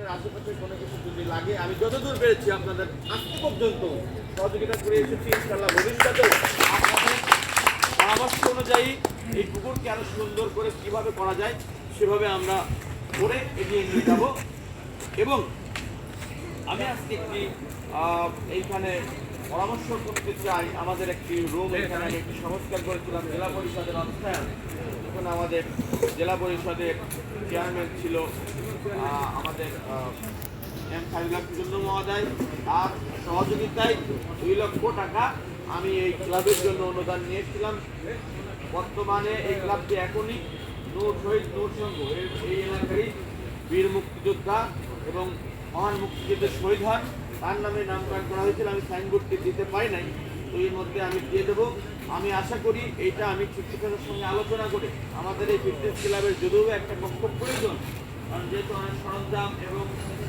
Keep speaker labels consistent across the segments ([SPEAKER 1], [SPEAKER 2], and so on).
[SPEAKER 1] আপনাদের আশেপাশে কোনো কিছু যদি লাগে, আমি যতদূর পেরেছি আপনাদের আজকে পর্যন্ত সহযোগিতা করে এসেছি। ইনশাআল্লাহ ভবিষ্যতেও আপনাদের পরামর্শ অনুযায়ী এই পুকুরকে আরো সুন্দর করে কিভাবে করা যায় সেভাবে আমরা করে এগিয়ে নিয়ে যাব। এবং আমি আজকে একটি এইখানে পরামর্শ করতে চাই। আমাদের একটি রুম এখানে আমি একটি সংস্কার করেছিলাম জেলা পরিষদের অর্থায়ন। এখন আমাদের জেলা পরিষদের চেয়ারম্যান ছিল আমাদের এম খায়রুল্লাহ মহোদয়। তার সহযোগিতায় 2 লক্ষ টাকা আমি এই ক্লাবের জন্য অনুদান নিয়েছিলাম। বর্তমানে এই ক্লাবটি এখনই শহীদ নূর সংঘ এই এলাকারই বীর মুক্তিযোদ্ধা এবং মহান মুক্তিযুদ্ধের শহীদ হন, তার নামে নামকরণ করা হয়েছিল। আমি সাইনবোর্ডটি দিতে পারি নাই, তো এর মধ্যে আমি দিয়ে দেবো। আমি আশা করি এইটা আমি শিক্ষকের সঙ্গে আলোচনা করে আমাদের এই ফিটনেস ক্লাবের যদিও একটা কক্ষ প্রয়োজন, কারণ যেহেতু অনেক সরঞ্জাম এবং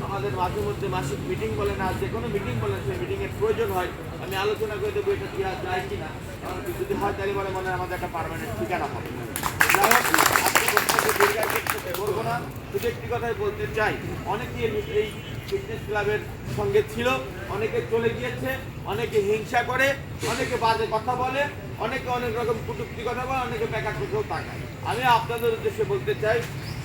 [SPEAKER 1] আমাদের মাঝে মধ্যে মাসিক মিটিং বলেন আর যে কোনো মিটিং বলেন সেই মিটিংয়ের প্রয়োজন হয়, আমি আলোচনা করে দেবো এটা দেওয়া যায় কিনা। কারণ যদি হয় তাহলে বলে মনে হয় আমাদের একটা পার্মানেন্ট ঠিকানা হবে। যাই হোক, বলবো না, শুধু একটি কথাই বলতে চাই, অনেকেই এই ফিটনেস ক্লাবের সঙ্গে ছিল, অনেকে চলে গিয়েছে, অনেকে হিংসা করে, অনেকে বাজে কথা বলে, অনেকে অনেক রকম কটূক্তি কথা বলে, অনেকে ব্যাখ্যা করতেও তাকায়। আমি আপনাদের উদ্দেশ্যে বলতে চাই,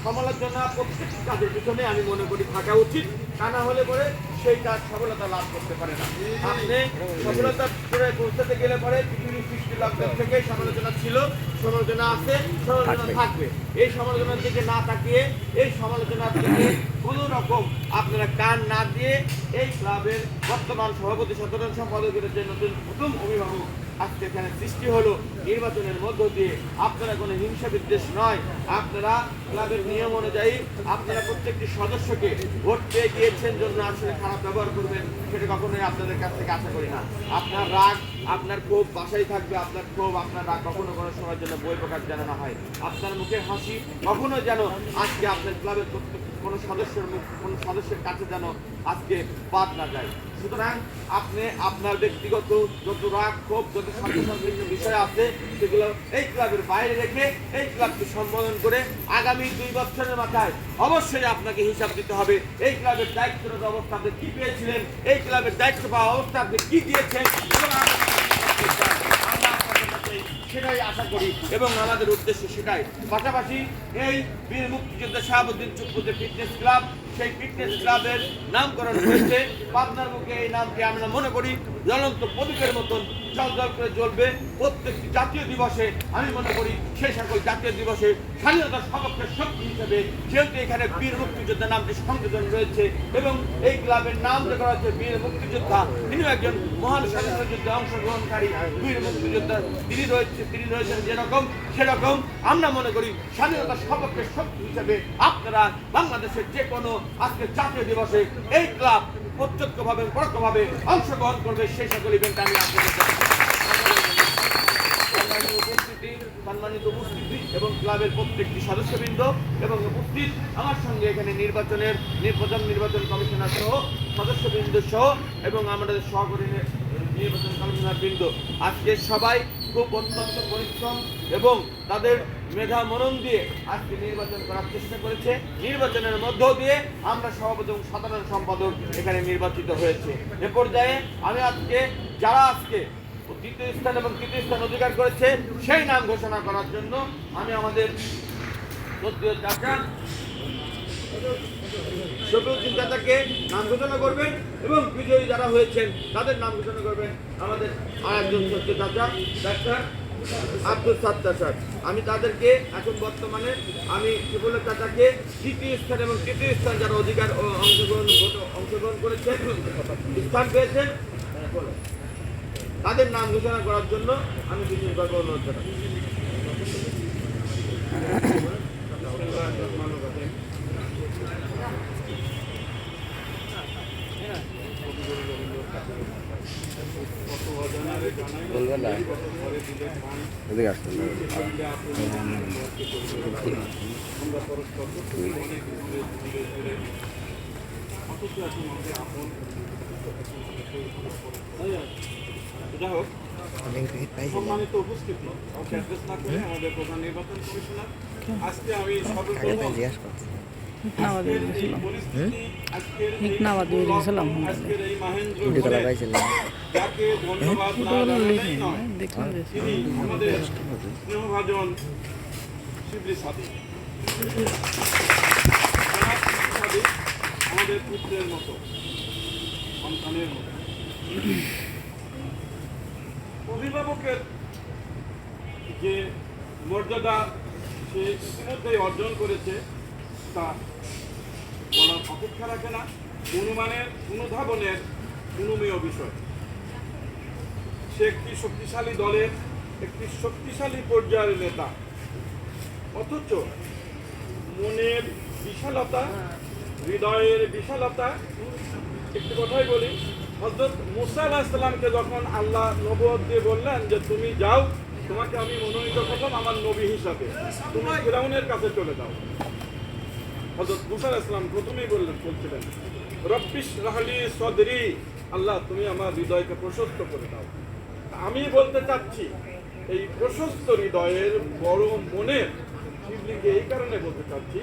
[SPEAKER 1] সমালোচনা প্রত্যেকটি কাজের পিছনে আমি মনে করি থাকা উচিত, তা না হলে পরে সেই কাজ সফলতা লাভ করতে পারে না। আপনি সফলতা করে পৌঁছাতে গেলে পরে পৃথিবীর সৃষ্টি লগ্নের থেকে সমালোচনা ছিল, সমালোচনা আছে, সমালোচনা থাকবে। এই সমালোচনার দিকে না তাকিয়ে, এই সমালোচনার দিকে কোনো রকম আপনারা কান না দিয়ে এই ক্লাবের বর্তমান সভাপতি সাধারণ সম্পাদকের যে নতুন প্রথম অভিভাবক আজকে এখানে সৃষ্টি হলো নির্বাচনের মধ্য দিয়ে, আপনারা কোনো হিংসা বিদ্বেষ নয়, আপনারা ক্লাবের নিয়ম অনুযায়ী আপনারা প্রত্যেকটি সদস্যকে ভোট পেয়ে গিয়েছেন জন্য আসলে খারাপ ব্যবহার করবেন সেটা কখনোই আপনাদের কাছ থেকে আশা করি না। আপনার রাগ, আপনার ক্ষোভ বাসায় থাকবে, আপনার ক্ষোভ আপনার রাগ কখনো কোনো সময়ের জন্য বই প্রকাশ যেন না হয়। আপনার মুখের হাসি কখনো যেন আজকে আপনার ক্লাবের কোনো সদস্যের কাছে যেন আজকে বাদ না যায়। সুতরাং আপনি আপনার ব্যক্তিগত যত রাগ ক্ষোভ যত সংশ্লিষ্ট বিষয় আছে সেগুলো এই ক্লাবের বাইরে রেখে এই ক্লাবকে সম্বোধন করে আগামী 2 বছরের মাথায় অবশ্যই আপনাকে হিসাব দিতে হবে। এই ক্লাবের দায়িত্বরত অবস্থা আপনি কি পেয়েছিলেন, এই ক্লাবের দায়িত্ব পাওয়া অবস্থা আপনি কি দিয়েছেন, সেটাই আশা করি এবং আমাদের উদ্দেশ্য সেটাই। পাশাপাশি এই বীর মুক্তিযোদ্ধা শাহাবুদ্দিন চুপ্পুদের ফিটনেস ক্লাব, সেই ফিটনেস ক্লাবের নামকরণ হয়েছে পাবনার মুখে। এই নামকে আমরা মনে করি জ্বলন্ত প্রতীকের মতন জল করে জ্বলবে। প্রত্যেকটি জাতীয় দিবসে আমি মনে করি সেই সকল জাতীয় দিবসে স্বাধীনতার সপক্ষের শক্তি হিসেবে যেহেতু এখানে বীর মুক্তিযোদ্ধা নামটি সংযোজন রয়েছে এবং এই ক্লাবের নাম যে করা হচ্ছে বীর মুক্তিযোদ্ধা, তিনি একজন মহান স্বাধীনতা যুদ্ধে অংশগ্রহণকারী বীর মুক্তিযোদ্ধা। তিনি রয়েছেন যেরকম সেরকম আমরা মনে করি স্বাধীনতার সপক্ষের শক্তি হিসেবে আপনারা বাংলাদেশের যে কোনো আজকে জাতীয় দিবসে এই ক্লাব প্রত্যক্ষভাবে পরোক্ষভাবে অংশগ্রহণ করবে। সেই সকল ইভেন্টে আমি আপনাদের সম্মানিত উপস্থিতি এবং ক্লাবের প্রত্যেকটি সদস্যবৃন্দ এবং উপস্থিত আমার সঙ্গে এখানে নির্বাচন কমিশনার সহ সদস্যবৃন্দ সহ এবং আমাদের সহকারী নির্বাচন কমিশনার বৃন্দ, আজকে সবাই খুব অত্যন্ত পরিশ্রম এবং তাদের মেধা মনন দিয়ে আজকে নির্বাচন করার চেষ্টা করেছে। নির্বাচনের মধ্য দিয়ে আমরা সভাপতি এবং সাধারণ সম্পাদক এখানে নির্বাচিত হয়েছে। এ পর্যায়ে আমি যারা আজকে দ্বিতীয় স্থান এবং তৃতীয় স্থান অধিকার করেছে সেই নাম ঘোষণা করার জন্য আমি আমাদের চাচা শফিউদ্দিন চাচাকে নাম ঘোষণা করবেন এবং বিজয়ী যারা হয়েছেন তাদের নাম ঘোষণা করবেন আমাদের আরেকজন সত্য চাচা ডাক্তার আব্দুল সাত্তার স্যার। আমি তাদেরকে এখন বর্তমানে আমি সুবুল্লাহ চাচাকে দ্বিতীয় স্থান এবং তৃতীয় স্থান যারা অধিকার অংশগ্রহণ করেছেন স্থান পেয়েছেন তাদের নাম ঘোষণা করার জন্য আমি বিশেষভাবে অনুরোধ জানাই।
[SPEAKER 2] বলবেন না এদিকে আসুন।
[SPEAKER 1] যাই হোক, সম্মানিত উপস্থিতি আমাদের প্রধান নির্বাচন কমিশনার, আজকে আমি সর্বপ্রথম
[SPEAKER 3] হিকনাবাদ দিয়ে গেছিলাম হিকনাবাদ দিয়ে গেছিলাম হোটেলে
[SPEAKER 2] ভিডিও লাগাইছিলেন
[SPEAKER 3] ফটোগুলো লিখে দেখলাম যে
[SPEAKER 1] স্নেহভাজন শিবলি সাথী আমাদের পুত্রের মতো সন্তানের মতো অভিভাবকের যে মর্যাদা সে ইতিমধ্যেই অর্জন করেছে তা বলার অপেক্ষা রাখে না, অনুধাবনের অনুমেয় বিষয়। সে একটি শক্তিশালী দলের একটি শক্তিশালী পর্যায়ের নেতা, অথচ মনের বিশালতা, হৃদয়ের বিশালতা। একটি কথাই বলি, হযরত মুসা আলাইহিস সালামকে যখন আল্লাহ নবুয়ত দিয়ে বললেন যে তুমি যাও, তোমাকে আমি মনোনীত করলাম আমার নবী হিসাবে, তুমি ফিরআউনের কাছে চলে যাও। হযরত মুসা আলাইহিস সালাম প্রথমেই বলছিলেন রব্বিশ রাহলি সদরি, আল্লাহ তুমি আমার হৃদয়কে প্রশস্ত করে দাও। আমি বলতে চাচ্ছি এই প্রশস্ত হৃদয়ের বড় মনের শিবলিকে এই কারণে বলতে চাচ্ছি,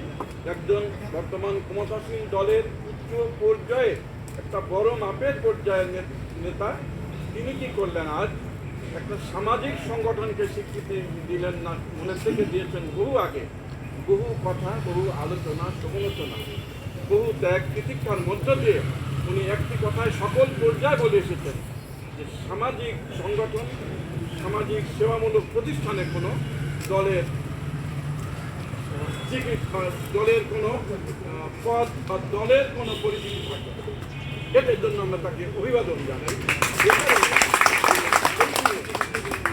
[SPEAKER 1] একজন বর্তমান ক্ষমতাসীন দলের উচ্চ পর্যায়ে একটা বড় মাপের পর্যায়ের নেতা, তিনি কি করলেন? আজ একটা সামাজিক সংগঠনকে স্বীকৃতি দিলেন না, মনের থেকে দিয়েছেন বহু আগে। বহু কথা, বহু আলোচনা, সমালোচনা, বহু ত্যাগ প্রতীক্ষার মধ্য দিয়ে উনি একটি কথায় সকল পর্যায়ে বলে এসেছেন যে সামাজিক সংগঠন, সামাজিক সেবামূলক প্রতিষ্ঠানে কোনো দলের দলের কোনো পদ বা দলের কোনো পরিচিতি থাকে, এটার জন্য আমরা তাকে অভিবাদন জানাই।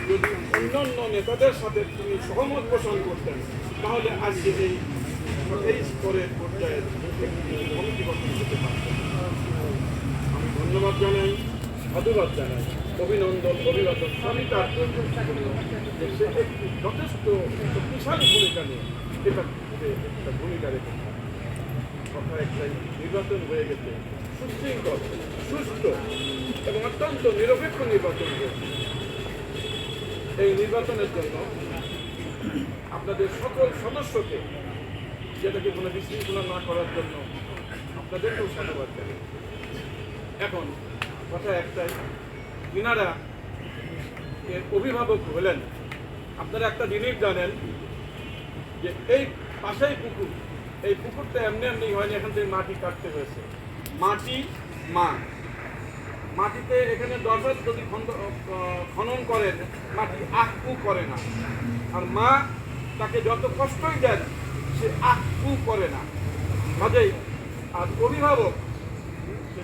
[SPEAKER 1] যদি অন্যান্য নেতাদের সাথে তিনি সহমত পোষণ করতেন, তাহলে আজকে এই স্তরের পর্যায়ে কমিটি গঠন করতে পারতেন। আমি ধন্যবাদ জানাই, সাধুবাদ জানাই, অভিনন্দন, অভিবাদন স্বামীতার যে সে একটি যথেষ্ট শক্তিশালী ভূমিকা নিয়ে এটা একটা ভূমিকা রেখেছে। কথা একটাই, নির্বাচন হয়ে গেছে, সুশৃঙ্খল, সুষ্ঠু এবং অত্যন্ত নিরপেক্ষ নির্বাচন হয়েছে। এই নির্বাচনের জন্য আপনাদের সকল সদস্যকে, যেটাকে কোনো বিশৃঙ্খলা না করার জন্য আপনাদেরকেও সাধুবাদ জানাই। এখন কথা একটাই, ইনারা এর অভিভাবক হলেন। আপনারা একটা জিনিস জানেন যে এই পাশেই পুকুর, এই পুকুরটা এমনি এমনি হয়নি, এখান থেকে মাটি কাটতে হয়েছে। মাটি মা, মাটিতে এখানে দরজা যদি খনন করেন, মাটি আঁকু করে না, আর মা তাকে যত কষ্টই দেন সে আঁকু করে না। কাজেই আর অভিভাবক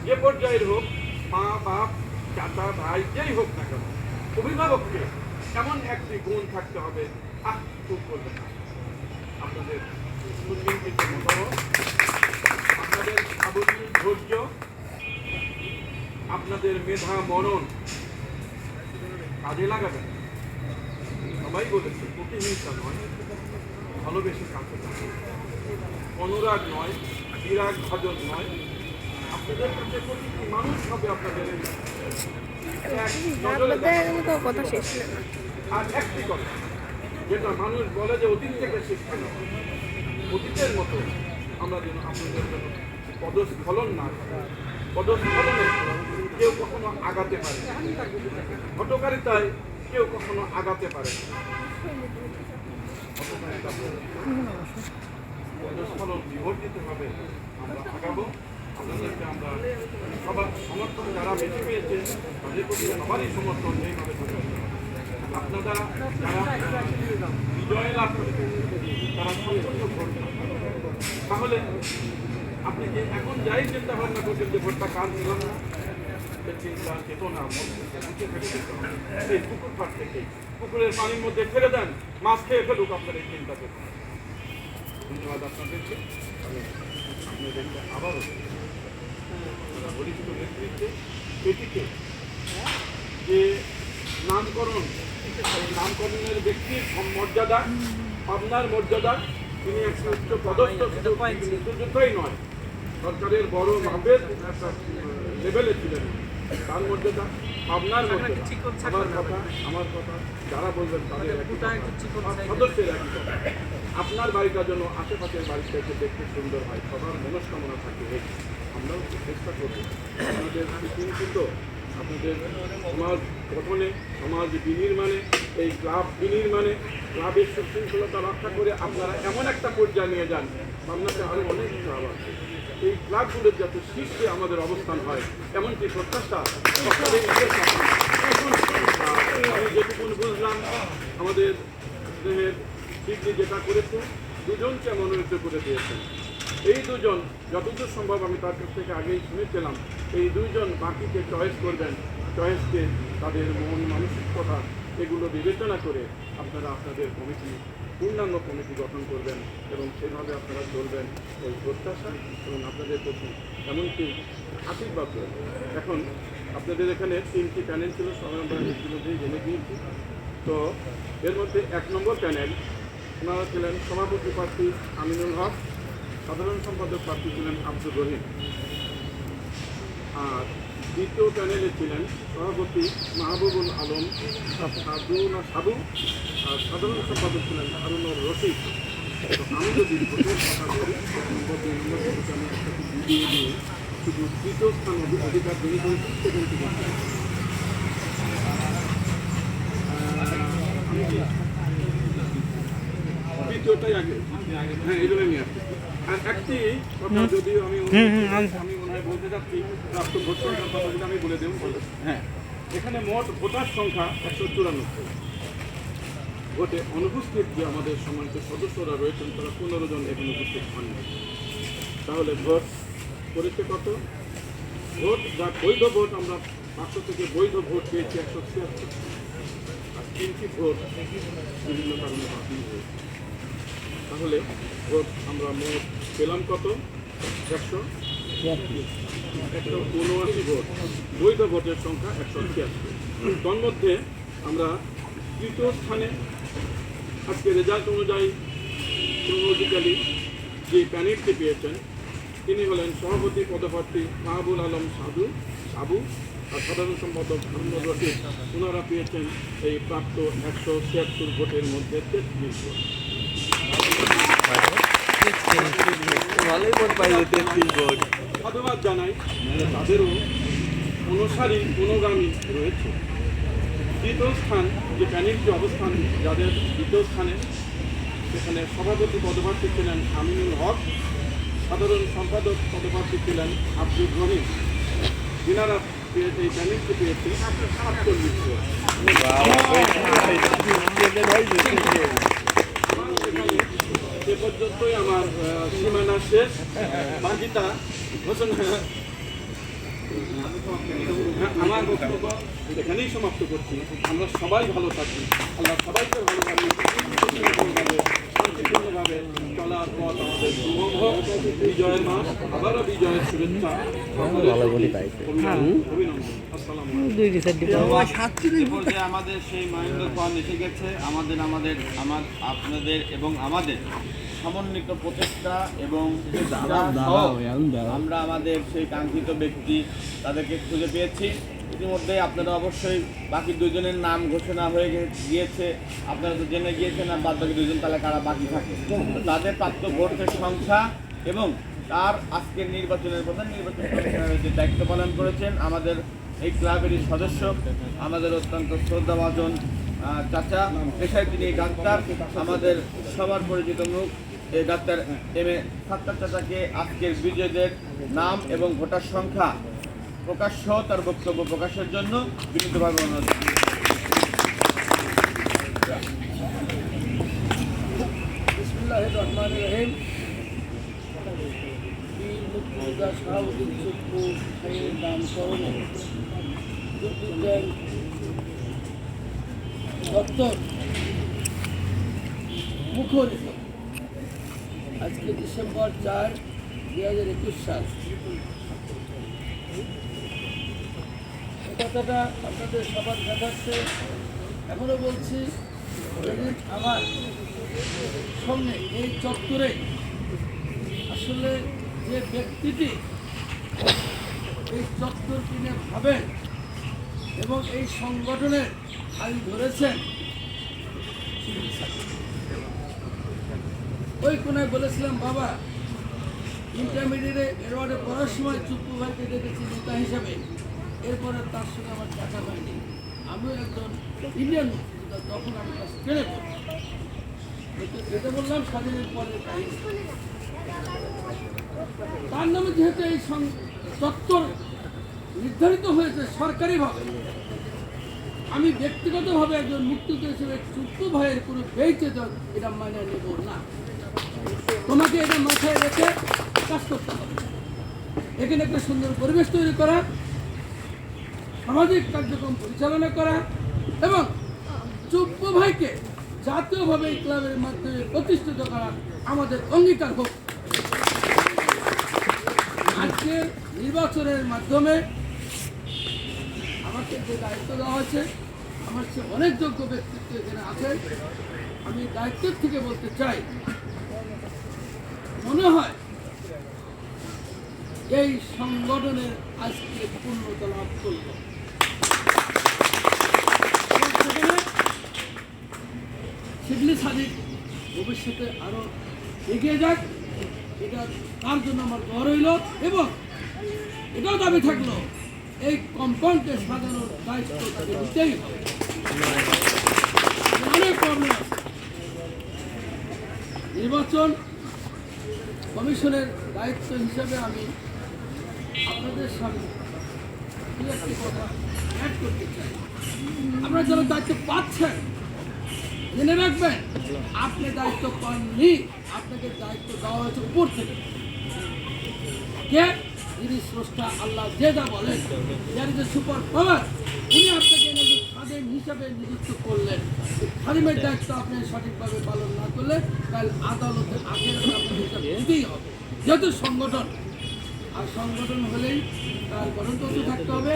[SPEAKER 1] যে পর্যায়ের হোক, মা, বাপ, চাচা, ভাই, যেই হোক না কেন, অভিভাবককে এমন একটি গুণ থাকতে হবে, আঁকু করবে না। আপনাদের সুচিন্তিত মতামত, আপনাদের সাবলীল ধৈর্য, আপনাদের মেধা মনন কাজে লাগাবেন। সবাই বলেছে প্রতিহিংসা নয়, ভালোবেসে কাছে থাকে, অনুরাগ নয়, বিরাগ ভাজন নয়। আপনাদের কাছে প্রতিটি মানুষ হবে আপনাদের
[SPEAKER 3] কথা শেষ।
[SPEAKER 1] আর একটি কথা যেটা মানুষ বলে যে অতীত থেকে শিক্ষা নেওয়া, অতীতের মতো আমরা যেন আপনাদের জন্য পদস্খলন না, পদস্খলনে কেউ কখনো আগাতে পারে, হটকারিতায় কেউ কখনো আগাতে পারে। পদস্খলন বিবর্জিত হবে, আমরা আগাবো। আপনাদেরকে আমরা সবার সমর্থন, যারা বেশি পেয়েছে তাদের প্রতি সবারই সমর্থন এইভাবে থাকবে। আপনারা যারা বিজয় লাভ করেছেন তারা সম্পূর্ণ ভোট, তাহলে আপনি যে এখন যাই চিন্তা ভাবনা করছেন যে ভোটটা কার দিলাম না, চিন্তা চেতনা সেই পুকুর পাড় থেকে পুকুরের পানির মধ্যে ছেড়ে দেন, মাছ খেয়ে ফেলুক আপনার এই চিন্তা থেকে। ধন্যবাদ আপনাদেরকে। আপনাদেরকে আবারও বরিষ্ঠ নেতৃত্বে এটিকে যে নামকরণ, নামকরণের ব্যক্তির মর্যাদা, আপনার মর্যাদা, তিনি একটি উচ্চ পদস্থ মুক্তিযোদ্ধাই নয়, সরকারের বড় মাপের একটা লেভেলে ছিলেন।
[SPEAKER 4] তার মর্যাদা আপনার মর্যাদা, আমার কথা যারা বলবেন তাদের সদস্যের একই কথা। আপনার বাড়িটা যেন আশেপাশের বাড়িটা একটু দেখতে সুন্দর হয়, সবার মনস্কামনা থাকে। আমরাও চেষ্টা করব আপনাদের চিন্তিত, আপনাদের সমাজ গঠনে, সমাজ বিনির্মাণে, এই ক্লাব বিনির্মাণে, ক্লাবের সুশৃঙ্খলতা রক্ষা করে আপনারা এমন একটা পর্যায়ে নিয়ে যান, সামনাতে আরও অনেক ক্লাব আছে। এই ক্লাবগুলোর যাতে শীর্ষে আমাদের অবস্থান হয় এমনকি প্রত্যাশা সরকারের আমি যেটুকুন বুঝলাম, আমাদের স্নেহের ডিগ্রি যেটা করেছে, দুজনকে মনোনীত করে দিয়েছেন। এই দুজন যতদূর সম্ভব আমি তার কাছ থেকে আগেই শুনেছিলাম, এই দুইজন বাকিকে চয়েস করবেন। চয়েসকে তাদের মন মানসিকতা এগুলো বিবেচনা করে আপনারা আপনাদের কমিটি, পূর্ণাঙ্গ কমিটি গঠন করবেন এবং সেভাবে আপনারা চলবেন। এই প্রত্যাশা এবং আপনাদের প্রতি এমনকি আশীর্বাদ করবেন। এখন আপনাদের এখানে 3টি প্যানেল ছিল, সবাই আমরা ইতিমধ্যেই জেনে গিয়েছি। তো এর মধ্যে 1 নম্বর প্যানেল, ওনারা ছিলেন সভাপতি প্রার্থী আমিনুল হক, সাধারণ সম্পাদক প্রার্থী ছিলেন আব্দুর রহিম। আর দ্বিতীয় প্যানেলে ছিলেন সভাপতি মাহবুবুল আলম সাবু, আর সাধারণ সম্পাদক ছিলেন হারুনুর রশিদ। তো আমি যদি ভোটের কথা বলি, 1 নম্বর 2 নম্বর থেকে আমি একটা ভিডিও দিয়ে শুধু তৃতীয় স্থান অধিকার যিনি করেছেন সেখান থেকে তৃতীয়টাই আগে, হ্যাঁ এই জন্য নিয়ে আসছি। আর একটি কথা যদিও আমি মনে হয় বলতে চাচ্ছি, রাষ্ট্র ভোট সংখ্যার কথা যদি আমি বলে দেব। হ্যাঁ, এখানে মোট ভোটার সংখ্যা 194। ভোটে অনুপস্থিত যে আমাদের সম্মানিত সদস্যরা রয়েছেন তারা 15 জন এখানে উপস্থিত হননি। তাহলে ভোট করেছে কত? ভোট যা বৈধ ভোট, আমরা 500 থেকে বৈধ ভোট পেয়েছি 176, আর 3টি ভোট বিভিন্ন কারণে বাতিল হয়েছে। তাহলে ভোট আমরা মোট পেলাম কত? 179 ভোট। বৈধ ভোটের সংখ্যা 176। তন্মধ্যে আমরা তৃতীয় স্থানে আজকে রেজাল্ট অনুযায়ী ক্রোনোলজিক্যালি যে প্যানেলটি পেয়েছেন তিনি হলেন সভাপতি পদপ্রার্থী মাহবুল আলম সাবু আর সাধারণ সম্পাদক হারুনুর রশিদ। ওনারা পেয়েছেন এই প্রাপ্ত 176 ভোটের মধ্যে 33 ভোট। সাধুবাদ জানাই, তাদেরও অনুসারী অনুগামী রয়েছে। দ্বিতীয় স্থান যে প্যানেলটি অবস্থান, যাদের দ্বিতীয় স্থানে, সেখানে সভাপতি পদপ্রার্থী ছিলেন আমিনুল হক, সাধারণ সম্পাদক পদপ্রার্থী ছিলেন আব্দুর রহিম। যিনারা এই প্যানেলটি পেয়েছে 48 ভোট। এ পর্যন্তই আমার সীমানা শেষ। বাকিটা ঘোষণা আমার বক্তব্য এখানেই সমাপ্ত করছি। আমরা সবাই ভালো থাকি, আল্লাহ সবাইকে ভালো থাকি, শান্তিপূর্ণভাবে চলার পথ আমাদের সুগম হোক। বিজয়ের মাস, আবারও বিজয়ের শুভেচ্ছা, অভিনন্দন। আসসালামু আলাইকুম।
[SPEAKER 1] আমাদের সেই মহেন্দ্র খান এসে গেছে। আপনাদের এবং আমাদের সমন্বিত প্রচেষ্টা এবং আমরা আমাদের সেই কাঙ্ক্ষিত ব্যক্তি তাদেরকে খুঁজে পেয়েছি। ইতিমধ্যে আপনারা অবশ্যই বাকি 2 জনের নাম ঘোষণা হয়ে গিয়েছে, আপনারা তো জেনে গিয়েছেন। আর বাদ বাকি 2 জন তাহলে কারা বাকি থাকে, তাদের প্রাপ্ত ভোটের সংখ্যা এবং তার আজকের নির্বাচনের প্রধান নির্বাচন কমিশনারের যে দায়িত্ব পালন করেছেন আমাদের এই ক্লাবেরই সদস্য, আমাদের অত্যন্ত শ্রদ্ধাভাজন চাচা, পেশায় তিনি ডাক্তার, আমাদের সবার পরিচিত মুখ এই ডাক্তার এম.এ. সাত্তার চাচাকে আজকের বিজয়ীদের নাম এবং ভোটার সংখ্যা প্রকাশ্য তার বক্তব্য প্রকাশের জন্য বিনীতভাবে অনুরোধ।
[SPEAKER 5] বিসমিল্লাহির রহমানির রহিম। বীর মুক্তিযোদ্ধা শাহাবুদ্দিন চক্ষু ভাইয়ের নামকরণে বিজ্ঞান দপ্তর মুখরিত আজকে ডিসেম্বর 4, 2021 সাল। কথাটা আপনাদের সবার দেখাচ্ছে, এখনও বলছি। যেদিন আমার সঙ্গে এই চত্বরে আসলে যে ব্যক্তিটি এই চত্বর কিনে ভাবেন এবং এই সংগঠনের হাল ধরেছেন। ওই কোনায় বলেছিলাম বাবা ইন্টারমিডিয়েটে এরওয়ার্ডে পড়ার সময় চুপ্পু ভাইকে দেখেছি নেতা হিসাবে, এরপরে তার সঙ্গে আমার দেখা হয়নি। আমিও একজন ইন্ডিয়ান মুক্তিযোদ্ধা, তখন আমি ক্লাস 10-এ পড়ি। এটা বললাম স্বাধীনের পরের কাহিনী। তার নামে যেহেতু এই চত্বর নির্ধারিত হয়েছে সরকারিভাবে, আমি ব্যক্তিগতভাবে একজন মুক্তিযোদ্ধা হিসেবে চুপ্পু ভাইয়ের কোনো বেইজ্জত এটা মানে নেব না। তোমাকে এটা মাথায় রেখে কাজ করতে হবে। এখানে একটা সুন্দর পরিবেশ তৈরি করা, সামাজিক কার্যক্রম পরিচালনা করা এবং চুপ্পু ভাইকে জাতীয়ভাবে এই ক্লাবের মাধ্যমে প্রতিষ্ঠিত করা আমাদের অঙ্গীকার হোক। আজকে নির্বাচনের মাধ্যমে আমাকে যে দায়িত্ব দেওয়া হয়েছে, আমার সে অনেক যোগ্য ব্যক্তিত্ব এখানে আছে। আমি দায়িত্বের থেকে বলতে চাই, মনে হয় এই সংগঠনের আজকে পূর্ণতা লাভ করল। শিবলি সাদিক ভবিষ্যতে আরো এগিয়ে যাক, এটা তার জন্য আমার দোয়া রইল। এবং এটাও দাবি থাকলো এই কম্পাউন্ডকে সাজানোর দায়িত্ব তাকে নিতেই হবে। অনেক প্রবলেম আছে। নির্বাচন কমিশনের দায়িত্ব হিসাবে আমি আপনাদের সামনে দু একটি কথা অ্যাড করতে চাই। আপনারা যারা দায়িত্ব পাচ্ছেন জেনে রাখবেন, আপনি দায়িত্ব পাননি, আপনাকে দায়িত্ব দেওয়া হয়েছে উপর থেকে। কে? যিনি স্রষ্টা আল্লাহ যে যা বলেন, যার যে সুপার পাওয়ার, উনি আপনাকে একজন খাদেম হিসাবে নিযুক্ত করলেন। খাদেমের দায়িত্ব আপনি সঠিকভাবে পালন না করলে কাল আদালতে আখেরাতে আপনাকে এটা দিতেই হবে। যেহেতু সংগঠন, আর সংগঠন হলেই তার গণতন্ত্র থাকতে হবে,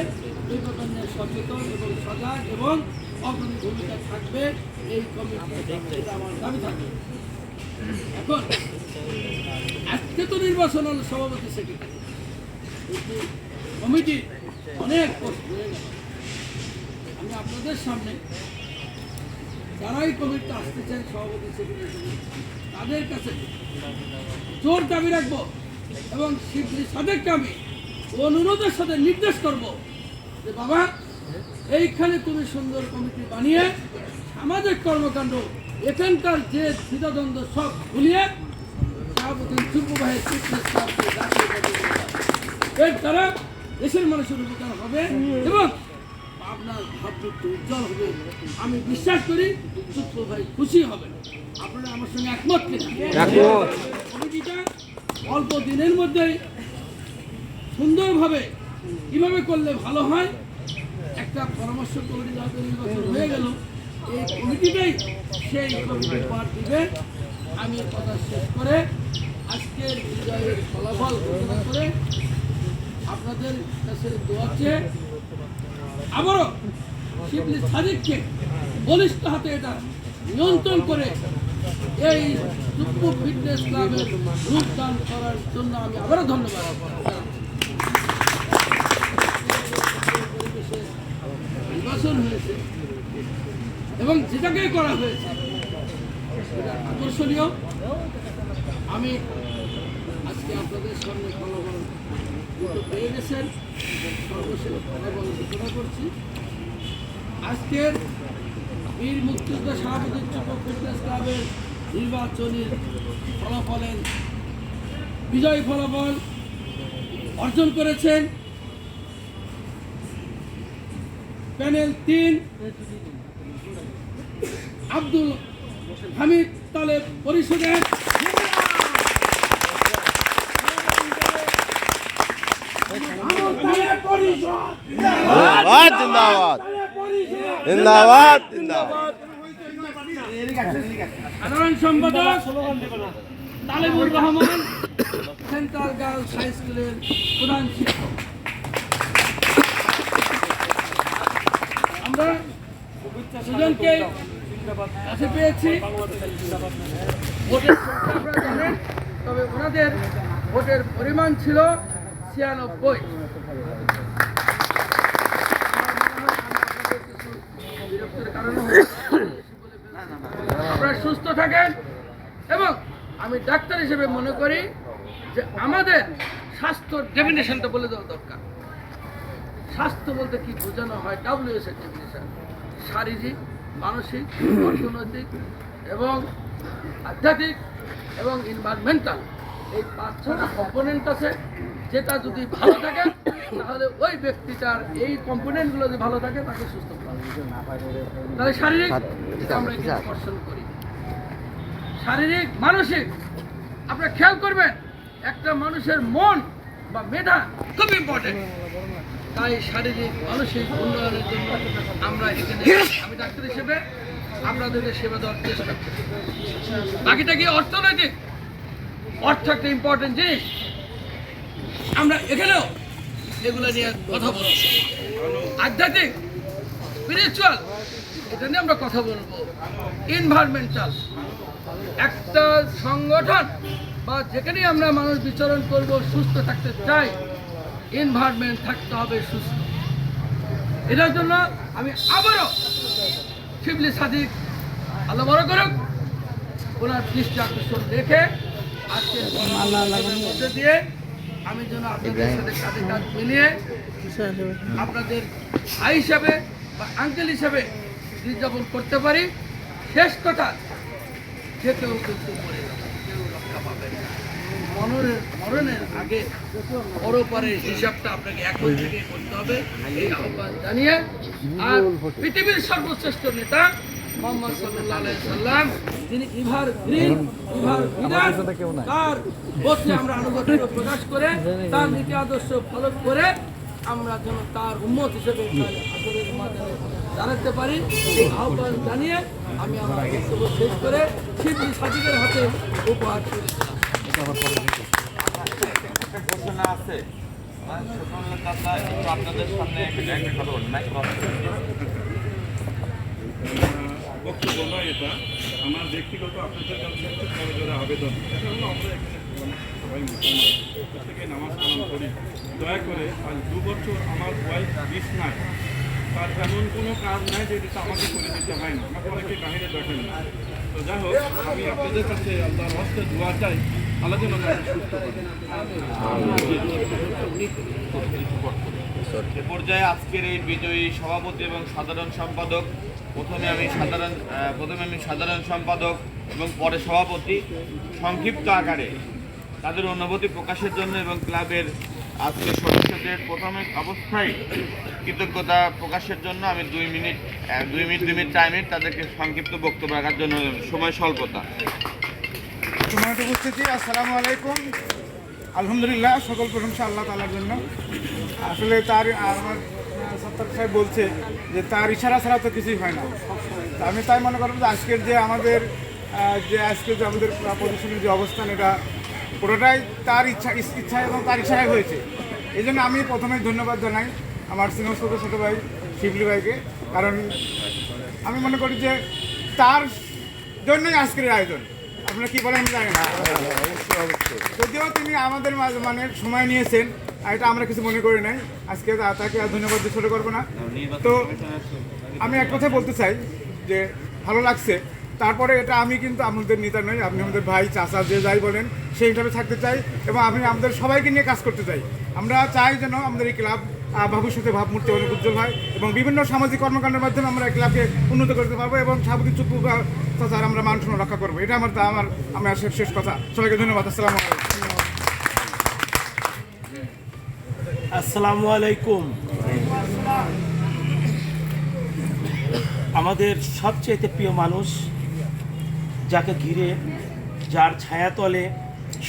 [SPEAKER 5] এই কথা নিয়ে সচেতন এবং সজাগ এবং অগ্রণী ভূমিকা থাকবে এই কমিটি, আমার দাবি থাকবে। এখন আজকে তো নির্বাচন হল সভাপতি সেক্রেটারি, কিন্তু কমিটির অনেক প্রশ্ন হয়ে গেল। আমি আপনাদের সামনে যারাই কমিটিতে আসতে চান সভাপতি সেক্রেটারি, তাদের কাছে জোর দাবি রাখবো এবং শিবলি সাদেককে আমি অনুরোধের সাথে নির্দেশ করব যে বাবা, এইখানে তুমি সুন্দর কমিটি বানিয়ে সামাজিক কর্মকাণ্ড, এখানকার যে দ্বিধাদ্বন্দ্ব সব ভুলিয়ে সভাপতি চুপ্পু ভাইয়ের এর দ্বারা দেশের মানুষের উপকার হবে এবং আপনার ভাবমূর্তি উজ্জ্বল হবে। আমি বিশ্বাস করি চুপ্পু ভাই খুশি হবেন। আপনারা আমার সঙ্গে একমত কিনা? কমিটিটা অল্প দিনের মধ্যেই সুন্দরভাবে কিভাবে করলে ভালো হয়, একটা পরামর্শ কমিটি যাতে নির্বাচন হয়ে গেল, এই কমিটিটাই সেই কমিটি পাঠ দিবে। আমি কথা শেষ করে আজকের বিজয়ের ফলাফল ঘোষণা করে আপনাদের কাছে দোয়া চেয়ে আবারও শিবলি সাদিককে বলিষ্ঠ হাতে এটা নিয়ন্ত্রণ করে এই চুপ্পু ফিটনেস ক্লাবের রূপদান করার জন্য আমি আবারও ধন্যবাদ। পরিবেশে নির্বাচন হয়েছে এবং যেটাকে করা হয়েছে এটা আকর্ষণীয়। আমি আজকে আপনাদের সামনে ফলাফল পেয়ে গেছেন, সর্বশেষ ফলাফল ঘোষণা করছি। আজকের বীর মুক্তিযোদ্ধা সভাপতি চুপ্পু ফিটনেস ক্লাবের নির্বাচনী ফলাফলের বিজয়ী ফলাফল অর্জন করেছেন প্যানেল 3 আব্দুল হামিদ তালেব পরিষদের
[SPEAKER 2] জিন্দাবাদ জিন্দাবাদ জিন্দাবাদ জিন্দাবাদ।
[SPEAKER 5] সাধারণ সম্পাদক Talebur Rahman, central girls high স্কুলের প্রধান শিক্ষক। আমরা দুজনকে কাছে পেয়েছি। ভোটের সংখ্যা আপনারা জানেন, তবে ওনাদের ভোটের পরিমাণ ছিল 96। বিরক্তির কারণে আপনারা সুস্থ থাকেন এবং আমি ডাক্তার হিসেবে মনে করি যে আমাদের স্বাস্থ্যর ডেফিনেশনটা বলে দেওয়া দরকার। স্বাস্থ্য বলতে কি বোঝানো হয়? WHO এর ডেফিনেশন শারীরিক, মানসিক, অর্থনৈতিক এবং আধ্যাত্মিক এবং এনভায়রনমেন্টাল, এই 5-6টা কম্পোনেন্ট আছে। যেটা যদি ভালো থাকে তাহলে ওই ব্যক্তিটার এই কম্পোনেন্টগুলো যদি ভালো থাকে তাকে সুস্থ করা যায়। তাহলে শারীরিক যেটা আমরা এখানে আকর্ষণ করি, শারীরিক মানসিক আপনারা খেয়াল করবেন, একটা মানুষের মন বা মেধা খুব ইম্পর্টেন্ট। তাই শারীরিক মানসিক উন্নয়নের জন্য আমরা এখানে আমি ডাক্তার হিসেবে আপনাদেরকে সেবা দেওয়ার চেষ্টা করি। বাকিটা কি অর্থনৈতিক, অর্থ একটা ইম্পর্টেন্ট জিনিস, আমরা এখানেও এগুলো নিয়ে কথা বলছি। আধ্যাত্মিক, স্পিরিচুয়াল, এটা নিয়ে আমরা কথা বলবো। এনভায়রনমেন্টাল, একটা সংগঠন বা যেখানে আমরা মানুষ বিচরণ করব, সুস্থ থাকতে চাই, এনভায়রনমেন্ট থাকতে হবে সুস্থ। এটার জন্য আমি আবারও শিবলি সাদিক, আল্লাহ বড় করুক, ওনার দৃষ্টি আকর্ষণ রেখে আজকে মধ্যে দিয়ে আমি যেন আপনাদের সাথে কাঁধে কাঁধ মিলিয়ে আপনাদের ভাই হিসাবে বা আঙ্কেল হিসাবে উদযাপন করতে পারি। শেষ কথা, যে কেউ কিন্তু মরে যাবে, কেউ রক্ষা পাবে না। মরণের আগে পরপারের হিসাবটা আপনাকে এখন থেকে করতে হবে, এই আহ্বান জানিয়ে। আর পৃথিবীর সর্বশ্রেষ্ঠ নেতা মোহাম্মদ সাল্লাল্লাহু আলাইহি সাল্লাম, যিনি ইভার গ্রিন, ইভার বিদার, তার বসে আমরা আনুগত্য প্রকাশ করে তার নীতি আদর্শ ফলো করে আমরা যেন তার উম্মত হিসেবে আসরের মাধ্যমে জানাতে পারি, এই আহ্বান জানিয়ে আমি আমার বক্তব্য শেষ করে শিবলি সাদিকের হাতে উপহার তুলে দিলাম।
[SPEAKER 1] একটা ঘোষণা আছে আপনাদের সামনে
[SPEAKER 4] বক্তব্য নয় এটা, আমার ব্যক্তিগত আপনাদের কাছে একটু করে আবেদন। এটা হলো আমরা এখানে সবাই মুসলমান, প্রত্যেকে নামাজ কালাম করি। দয়া করে আজ 2 বছর আমার ওয়াইফ বিছনায়, তার এমন কোনো কাজ নাই যে এটা আমাকে করে দিতে হয় না, আমাকে অনেকে কাহিনী দেখেন না। তো যাই হোক, আমি আপনাদের কাছে আল্লাহর হস্তে দোয়া চাই, আল্লাহ যেন আমাকে সুস্থ করেন।
[SPEAKER 1] এ পর্যায়ে আজকের এই বিজয়ী সভাপতি এবং সাধারণ সম্পাদক, প্রথমে আমি সাধারণ সম্পাদক এবং পরে সভাপতি সংক্ষিপ্ত আকারে তাদের অনুভূতি প্রকাশের জন্য এবং ক্লাবের আজকের সদস্যদের প্রথমে অবস্থায় কৃতজ্ঞতা প্রকাশের জন্য আমি 2 মিনিট টাইমের তাদেরকে সংক্ষিপ্ত বক্তব্য রাখার জন্য, সময় স্বল্পতা।
[SPEAKER 6] সম্মানিত উপস্থিতি, আসসালামু আলাইকুম। আলহামদুলিল্লাহ, সকল প্রশংসা আল্লাহ তাআলার জন্য। আসলে তার আমার সত্তার সাহেব বলছে যে তার ইশারা ছাড়া তো কিছুই হয় না। তা আমি তাই মনে করব যে আজকের যে আমাদের পজিশনের যে অবস্থান, এটা পুরোটাই তার ইচ্ছা এবং তার ইশারায় হয়েছে। এই জন্য আমি প্রথমে ধন্যবাদ জানাই আমার সিনিয়র ছোটো ভাই শিবলি ভাইকে, কারণ আমি মনে করি যে তার জন্যই আজকের আয়োজন। আপনারা কি বলেন জানেন না, যদিও তিনি আমাদের মানে সময় নিয়েছেন, এটা আমরা কিছু মনে করি নাই। আজকে তাকে ধন্যবাদ দিয়ে ছোটো করবো না। তো আমি এক কথা বলতে চাই যে ভালো লাগছে। তারপরে এটা আমি কিন্তু আমাদের নেতা নই, আপনি আমাদের ভাই, চাচা, যে যাই বলেন সেই হিসাবে থাকতে চাই এবং আমি আমাদের সবাইকে নিয়ে কাজ করতে চাই। আমরা চাই যেন আমাদের এই ক্লাব ভবিষ্যতে ভাবমূর্তি অনেক উজ্জ্বল হয় এবং বিভিন্ন সামাজিক কর্মকাণ্ডের মাধ্যমে আমরা এই ক্লাবকে উন্নত করতে পারবো এবং স্বাভাবিক চুক্তি চাচার আমরা মান সম্মান রক্ষা করবো। এটা আমার শেষ কথা। সবাইকে ধন্যবাদ।
[SPEAKER 7] আসসালামু আলাইকুম। আমাদের সবচেয়ে প্রিয় মানুষ, যাকে ঘিরে, যার ছায়াতলে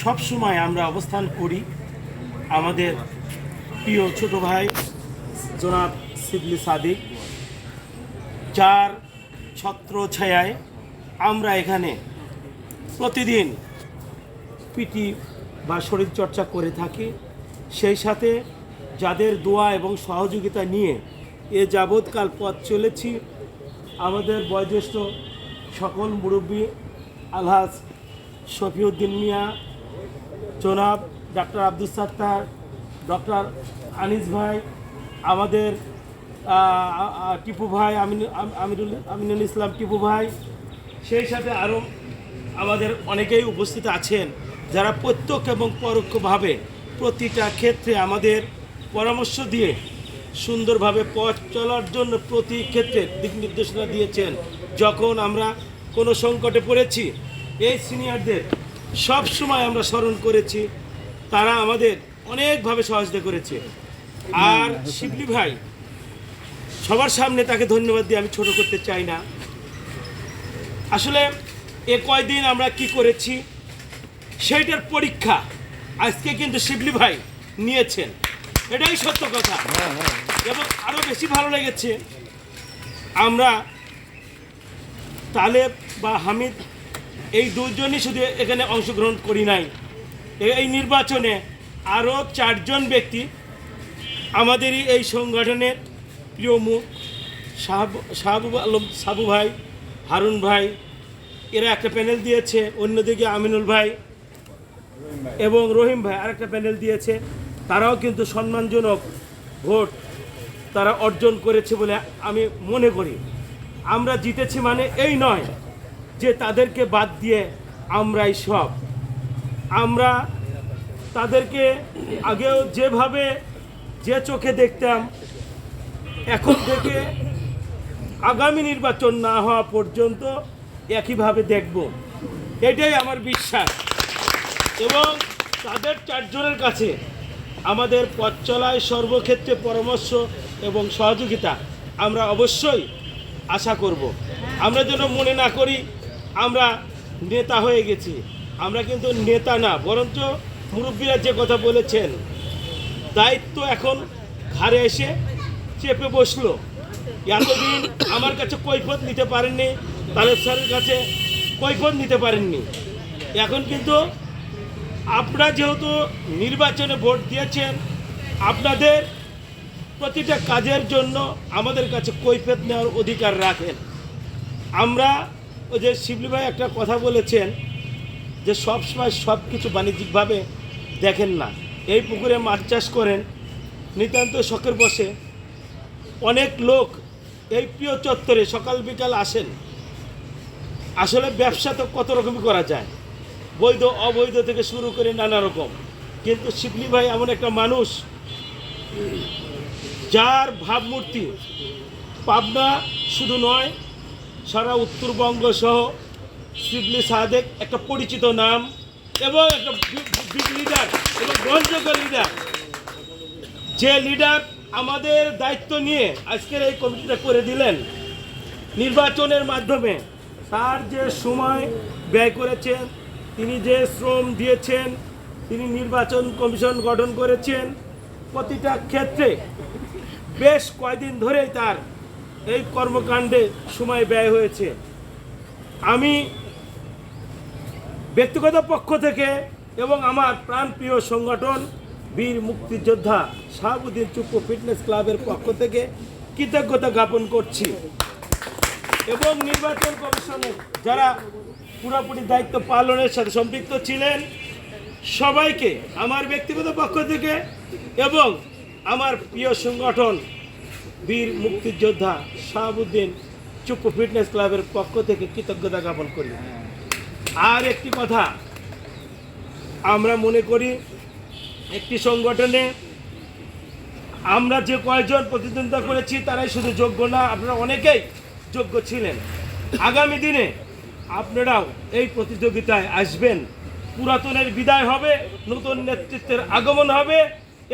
[SPEAKER 7] সবসময় আমরা অবস্থান করি, আমাদের প্রিয় ছোট ভাই জনাব শিবলি সাদিক, যার ছত্র ছায়ায় আমরা এখানে প্রতিদিন পিটি বা শরীরচর্চা করে থাকি। সেই সাথে যাদের দোয়া এবং সহযোগিতা নিয়ে এ যাবৎকাল পথ চলেছি, আমাদের বয়োজ্যেষ্ঠ সকল মুরব্বী আলহাজ শফিউদ্দিন মিয়া, জনাব ডাক্তার আব্দুল সাত্তার, ডক্টর আনিস ভাই, আমাদের টিপু ভাই, আমিনুল ইসলাম টিপু ভাই, সেই সাথে আরও আমাদের অনেকেই উপস্থিত আছেন যারা প্রত্যক্ষ এবং পরোক্ষভাবে প্রতিটা ক্ষেত্রে আমাদের পরামর্শ দিয়ে সুন্দরভাবে পথ চলার জন্য প্রতি ক্ষেত্রে দিক নির্দেশনা দিয়েছেন। যখন আমরা কোনো সংকটে পড়েছি, এই সিনিয়রদের সব সময় আমরা স্মরণ করেছি, তারা আমাদের অনেকভাবে সহযোগিতা করেছে। আর শিবলি ভাই, সবার সামনে তাকে ধন্যবাদ দিয়ে আমি ছোট করতে চাই না। আসলে এ কয়দিন আমরা কি করেছি সেইটার পরীক্ষা আজকে কিন্তু শিবলি ভাই নিয়েছেন, এটাই সত্য কথা। এবং আরও বেশি ভালো লেগেছে, আমরা তালেব বা হামিদ এই দুজনই শুধু এখানে অংশগ্রহণ করি নাই, এই নির্বাচনে আরও 4 জন ব্যক্তি আমাদেরই এই সংগঠনের প্রিয় মুখ, শাহাবুব আলম সাবু ভাই, হারুন ভাই, এরা একটা প্যানেল দিয়েছে। অন্যদিকে আমিনুল ভাই এবং রহিম ভাই আরেকটা প্যানেল দিয়েছে। তারাও কিন্তু সম্মানজনক ভোট তারা অর্জন করেছে বলে আমি মনে করি। আমরা জিতেছি মানে এই নয় যে তাদেরকে বাদ দিয়ে আমরাই সব। আমরা তাদেরকে আগেও যেভাবে যে চোখে দেখতাম, এখন থেকে আগামী নির্বাচন না হওয়া পর্যন্ত একইভাবে দেখব, এটাই আমার বিশ্বাস। এবং তাদের 4 জনের কাছে আমাদের পথ চলায় সর্বক্ষেত্রে পরামর্শ এবং সহযোগিতা আমরা অবশ্যই আশা করব। আমরা যেন মনে না করি আমরা নেতা হয়ে গেছি, আমরা কিন্তু নেতা না, বরঞ্চ মুরব্বীরা যে কথা বলেছেন, দায়িত্ব এখন ঘাড়ে এসে চেপে বসলো। এতদিন আমার কাছে কৈফিয়ত নিতে পারেননি, তালেব স্যারের কাছে কৈফিয়ত নিতে পারেননি। এখন কিন্তু আপনারা যেহেতু নির্বাচনে ভোট দিয়েছেন, আপনাদের প্রতিটা কাজের জন্য আমাদের কাছে কৈফিয়ত নেওয়ার অধিকার রাখেন। আমরা ওই যে শিবলি ভাই একটা কথা বলেছেন যে সবসময় সব কিছু বাণিজ্যিকভাবে দেখেন না। এই পুকুরে মাছ চাষ করেন, নিতান্ত শখের বসে অনেক লোক এই প্রিয় চত্বরে সকাল বিকাল আসেন। আসলে ব্যবসা তো কত রকমই করা যায়, বৈধ অবৈধ থেকে শুরু করে নানা রকম। কিন্তু শিবলি ভাই এমন একটা মানুষ যার ভাবমূর্তি পাবনা শুধু নয়, সারা উত্তরবঙ্গ সহ শিবলি সাদেক একটা পরিচিত নাম এবং একটা বিগ লিডার এবং গ্রহণযোগ্য লিডার। যে লিডার আমাদের দায়িত্ব নিয়ে আজকের এই কমিটিটা করে দিলেন নির্বাচনের মাধ্যমে, তার যে সময় ব্যয় করেছেন, তিনি যে শ্রম দিয়েছেন, তিনি নির্বাচন কমিশন গঠন করেছেন, প্রতিটা ক্ষেত্রে বেশ কয়েকদিন ধরেই তার এই কর্মকাণ্ডে সময় ব্যয় হয়েছে। আমি ব্যক্তিগত পক্ষ থেকে এবং আমার প্রাণপ্রিয় সংগঠন বীর মুক্তিযোদ্ধা শাহাবুদ্দিন চুপ্পু ফিটনেস ক্লাবের পক্ষ থেকে কৃতজ্ঞতা জ্ঞাপন করছি। এবং নির্বাচন কমিশনের যারা পুরোপুরি দায়িত্ব পালনের সাথে সম্পৃক্ত ছিলেন সবাইকে আমার ব্যক্তিগত পক্ষ থেকে এবং আমার প্রিয় সংগঠন বীর মুক্তিযোদ্ধা শাহাবুদ্দিন চুপ্পু ফিটনেস ক্লাবের পক্ষ থেকে কৃতজ্ঞতা জ্ঞাপন করি। আর একটি কথা, আমরা মনে করি একটি সংগঠনে আমরা যে কয়েকজন প্রতিদ্বন্দ্বিতা করেছি তারাই শুধু যোগ্য না, আপনারা অনেকেই যোগ্য ছিলেন। আগামী দিনে আপনারাও এই প্রতিযোগিতায় আসবেন, পুরাতনের বিদায় হবে, নতুন নেতৃত্বের আগমন হবে,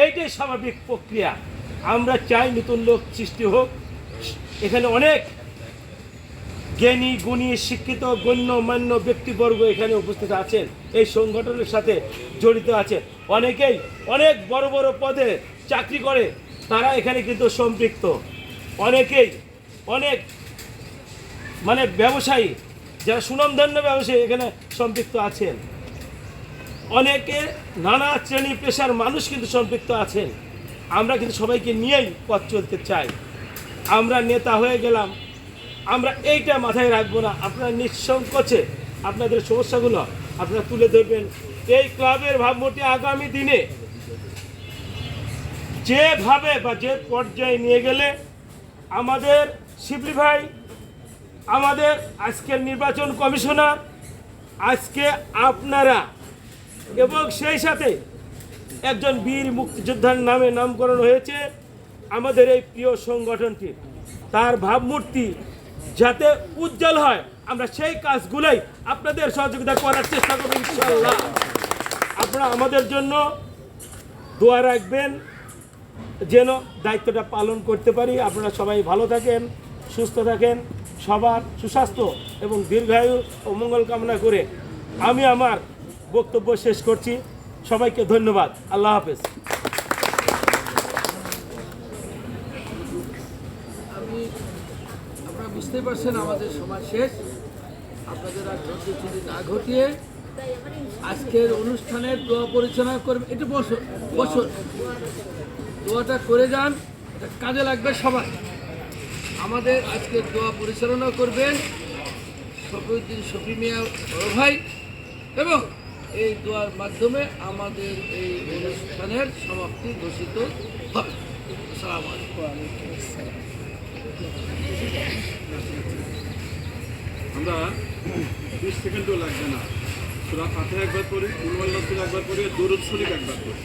[SPEAKER 7] এইটাই স্বাভাবিক প্রক্রিয়া। আমরা চাই নতুন লোক সৃষ্টি হোক। এখানে অনেক জ্ঞানী গুণী শিক্ষিত গণ্যমান্য ব্যক্তিবর্গ এখানে উপস্থিত আছেন, এই সংগঠনের সাথে জড়িত আছে, অনেকেই অনেক বড় বড় পদে চাকরি করে, তারা এখানে কিন্তু সম্পৃক্ত। অনেকেই অনেক ব্যবসায়ী যারা সুনামধন্য ব্যবসায়ী এখানে সম্পৃক্ত আছেন। অনেকে নানা শ্রেণী পেশার মানুষ কিন্তু সম্পৃক্ত আছেন। আমরা কিন্তু সবাইকে নিয়েই পথ চলতে চাই। আমরা নেতা হয়ে গেলাম, আমরা এইটা মাথায় রাখবো না। আপনারা নিঃসংকোচে আপনাদের সমস্যাগুলো আপনারা তুলে ধরবেন। এই ক্লাবের ভাবমূর্তি আগামী দিনে যেভাবে বা যে পর্যায়ে নিয়ে গেলে আমাদের শিবলি ভাই, আমাদের আজকের নির্বাচন কমিশনার, আজকে আপনারা এবং সেই সাথে একজন বীর মুক্তিযোদ্ধার নামে নামকরণ হয়েছে আমাদের এই প্রিয় সংগঠনটি, তার ভাবমূর্তি যাতে উজ্জ্বল হয়, আমরা সেই কাজগুলোই আপনাদের সহযোগিতা করার চেষ্টা করব ইনশাআল্লাহ। আপনারা আমাদের জন্য দোয়া রাখবেন যেন দায়িত্বটা পালন করতে পারি। আপনারা সবাই ভালো থাকেন, সুস্থ থাকেন, সবার সুস্বাস্থ্য এবং দীর্ঘায়ু ও মঙ্গল কামনা করে আমি আমার বক্তব্য শেষ করছি। সবাইকে ধন্যবাদ। আল্লাহ হাফেজ।
[SPEAKER 5] আপনারা বুঝতে পারছেন আমাদের সময় শেষ। আপনাদের আর ধৈর্যচ্যুতি না ঘটিয়ে আজকের অনুষ্ঠানের দোয়া পরিচালনা করবে। একটু বছর দোয়াটা করে যান, এটা কাজে লাগবে সবাই। আমাদের আজকের দোয়া পরিচালনা করবেন শফিউদ্দিন শফি মিয়া বড় ভাই, এবং এই দোয়ার মাধ্যমে আমাদের এই অনুষ্ঠানের সমাপ্তি ঘোষিত হবে। আসসালামু আলাইকুম।
[SPEAKER 4] আমরা 20 সেকেন্ডও লাগবে না, সূরা ফাতিহা একবার পড়ি, কুল ওয়াল্লাহু একবার পড়ি, দরুদ শরীফ একবার পড়ি।